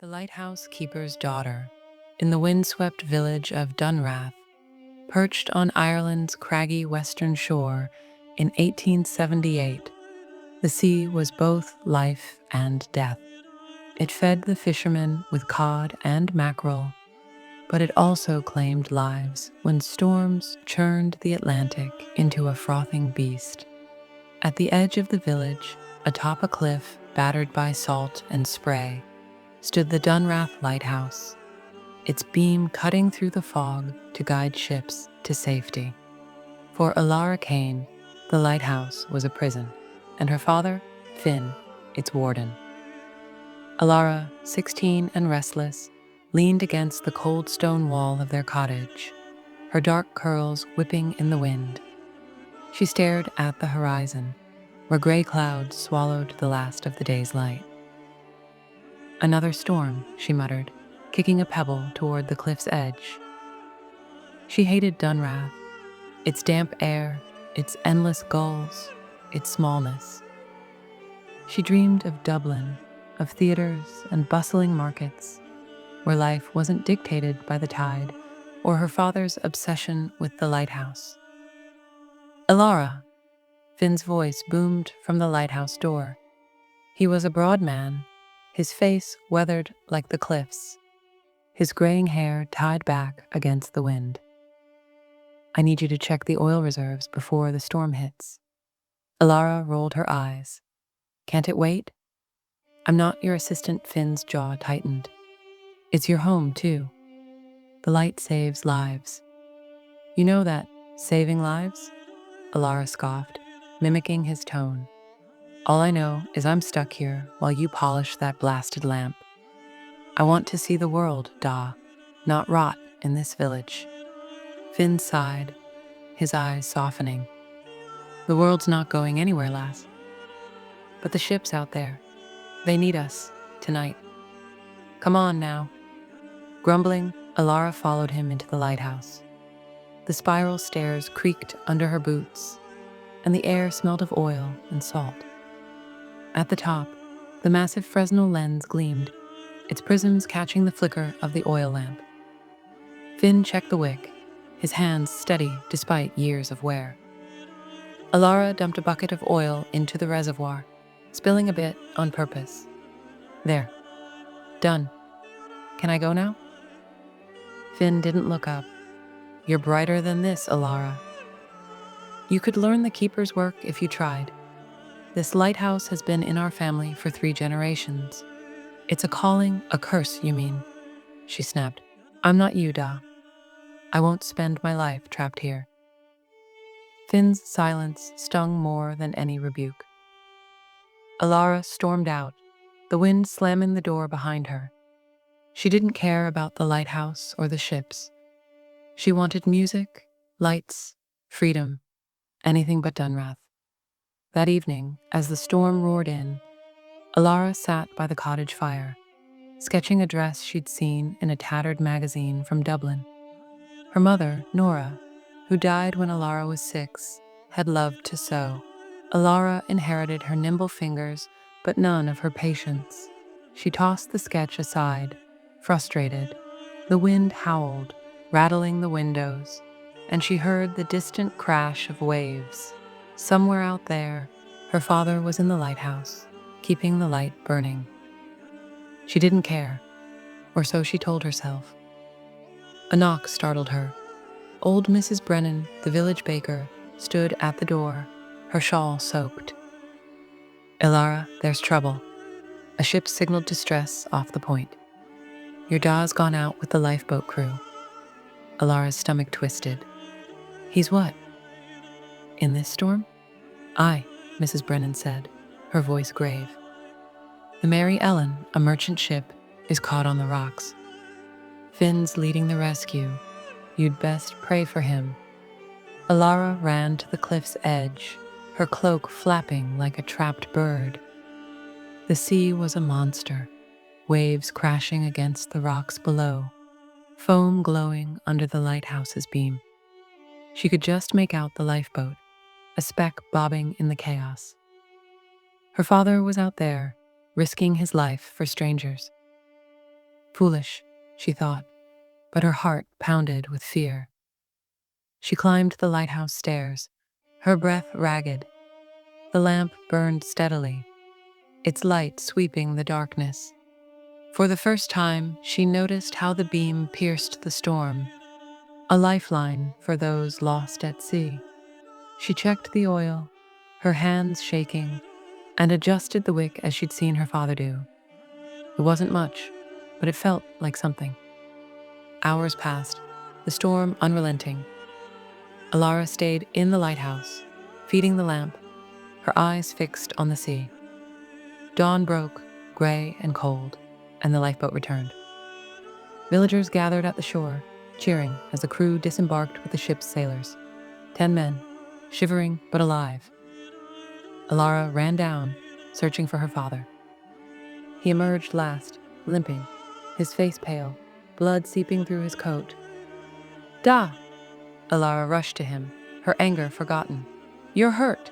The lighthouse keeper's daughter, in the windswept village of Dunrath, perched on Ireland's craggy western shore in 1878, the sea was both life and death. It fed the fishermen with cod and mackerel, but it also claimed lives when storms churned the Atlantic into a frothing beast. At the edge of the village, atop a cliff battered by salt and spray, stood the Dunrath Lighthouse, its beam cutting through the fog to guide ships to safety. For Alara Kane, the lighthouse was a prison, and her father, Finn, its warden. Alara, 16 and restless, leaned against the cold stone wall of their cottage, her dark curls whipping in the wind. She stared at the horizon, where gray clouds swallowed the last of the day's light. "Another storm," she muttered, kicking a pebble toward the cliff's edge. She hated Dunrath, its damp air, its endless gulls, its smallness. She dreamed of Dublin, of theaters and bustling markets, where life wasn't dictated by the tide or her father's obsession with the lighthouse. "Alara!" Finn's voice boomed from the lighthouse door. He was a broad man, his face weathered like the cliffs, his graying hair tied back against the wind. "I need you to check the oil reserves before the storm hits." Alara rolled her eyes. "Can't it wait?" "I'm not your assistant." Finn's jaw tightened. "It's your home, too. The light saves lives." "You know that, saving lives?" Alara scoffed, mimicking his tone. "All I know is I'm stuck here while you polish that blasted lamp. I want to see the world, Da, not rot in this village." Finn sighed, his eyes softening. "The world's not going anywhere, lass. But the ships out there, they need us, tonight. Come on now." Grumbling, Alara followed him into the lighthouse. The spiral stairs creaked under her boots, and the air smelled of oil and salt. At the top, the massive Fresnel lens gleamed, its prisms catching the flicker of the oil lamp. Finn checked the wick, his hands steady despite years of wear. Alara dumped a bucket of oil into the reservoir, spilling a bit on purpose. "There. Done. Can I go now?" Finn didn't look up. "You're brighter than this, Alara. You could learn the keeper's work if you tried. This lighthouse has been in our family for 3 generations. It's a calling, a curse, you mean?" She snapped. "I'm not you, Da. I won't spend my life trapped here." Finn's silence stung more than any rebuke. Alara stormed out, the wind slamming the door behind her. She didn't care about the lighthouse or the ships. She wanted music, lights, freedom, anything but Dunrath. That evening, as the storm roared in, Alara sat by the cottage fire, sketching a dress she'd seen in a tattered magazine from Dublin. Her mother, Nora, who died when Alara was 6, had loved to sew. Alara inherited her nimble fingers, but none of her patience. She tossed the sketch aside, frustrated. The wind howled, rattling the windows, and she heard the distant crash of waves. Somewhere out there, her father was in the lighthouse, keeping the light burning. She didn't care, or so she told herself. A knock startled her. Old Mrs. Brennan, the village baker, stood at the door, her shawl soaked. "Alara, there's trouble. A ship signaled distress off the point. Your Da's gone out with the lifeboat crew." Alara's stomach twisted. "He's what? In this storm?" "Aye," Mrs. Brennan said, her voice grave. "The Mary Ellen, a merchant ship, is caught on the rocks. Finn's leading the rescue. You'd best pray for him." Alara ran to the cliff's edge, her cloak flapping like a trapped bird. The sea was a monster, waves crashing against the rocks below, foam glowing under the lighthouse's beam. She could just make out the lifeboat, a speck bobbing in the chaos. Her father was out there, risking his life for strangers. Foolish, she thought, but her heart pounded with fear. She climbed the lighthouse stairs, her breath ragged. The lamp burned steadily, its light sweeping the darkness. For the first time, she noticed how the beam pierced the storm, a lifeline for those lost at sea. She checked the oil, her hands shaking, and adjusted the wick as she'd seen her father do. It wasn't much, but it felt like something. Hours passed, the storm unrelenting. Alara stayed in the lighthouse, feeding the lamp, her eyes fixed on the sea. Dawn broke, gray and cold, and the lifeboat returned. Villagers gathered at the shore, cheering as the crew disembarked with the ship's sailors. 10 men, shivering but alive. Alara ran down, searching for her father. He emerged last, limping, his face pale, blood seeping through his coat. Da! Alara rushed to him, her anger forgotten. You're hurt.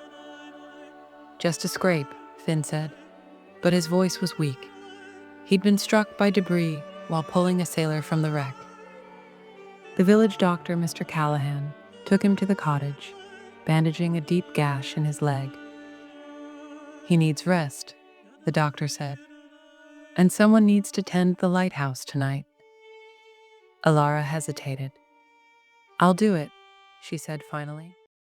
Just a scrape, Finn said, but his voice was weak. He'd been struck by debris while pulling a sailor from the wreck. The village doctor, Mr. Callahan, took him to the cottage, bandaging a deep gash in his leg. He needs rest, the doctor said, and someone needs to tend the lighthouse tonight. Alara hesitated. I'll do it, she said finally.